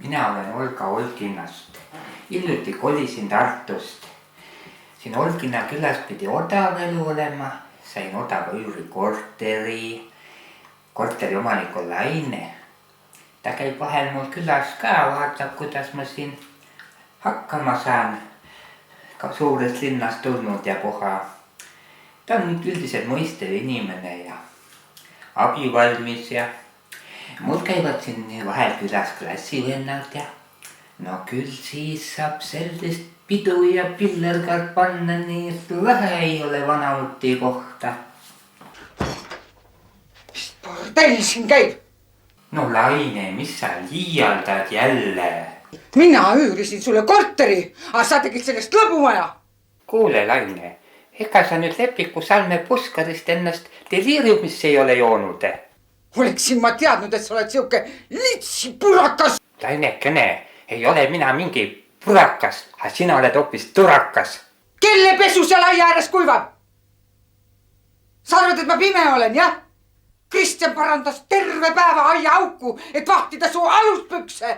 Mina olen Olga Olginast. Hiljuti kolisin Tartust. Siin Olgina külas pidi odav elu olema. Sain odava üürikorteri. Korteri omanik on Laine. Ta käib vahel mul külas ka, vaatab, kuidas ma siin hakkama saan. Ka suurest linnast tulnud ja puha. Ta on üldiselt mõistev inimene ja abivalmis ja mul käivad siin vahel külas klassivennad ja no küll siis saab sellist pidu ja pillerkart panna, nii et vähe ei ole vanauti kohta. Mis bordell siin käib? No Laine, mis sa liialdad jälle? Mina üürisin sulle korteri, aga sa tegid sellest lõbumaja. Kuule Laine, ega sa nüüd Lepiku Salme puskarist ennast deliiriumisse ei ole joonud? Oleksin ma teadnud, et sa oled siuke litsipurakas. Lainekene, ei ole mina mingi purakas, aga sina oled hoopis turakas. Kelle pesu seal aia ääres kuivab? Sa arvad, et ma pime olen, jah? Kristjan parandas terve päeva aia auku, et vahtida su aluspükse.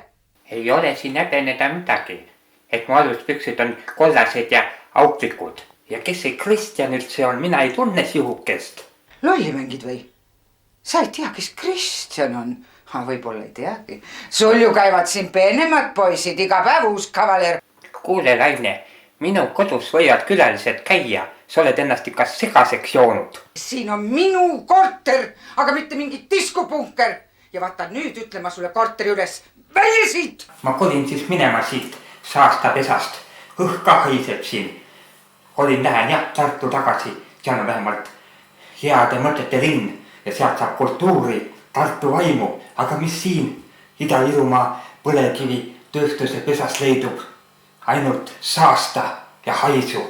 Ei ole siin häbeneda midagi, et mu aluspüksid on kollased ja auklikud. Ja kes see Kristjan üldse on, mina ei tunne sihukest. Lolli mängid või? Sa ei tea, kes Kristjan on. Võib-olla ei teagi. Sul ju käivad siin peenemad poisid, iga päev uus kavaler. Kuule Laine, minu kodus võivad külalised käia. Sa oled ennast ikka segaseks joonud. Siin on minu korter, aga mitte mingi diskopunker. Ja vaata nüüd ütlema sulle korteri üles. Välja siit! Ma kolin siis minema siit saastapesast. Õhk ka haiseb siin. Kolin lähen jah Tartu tagasi. Seal on vähemalt heade mõtete linn. Ja sealt saab kultuuri, Tartu vaimu. Aga mis siin Ida-Irumaa põlevkivi tööstuse pesas leidub? Ainult saasta ja haisu.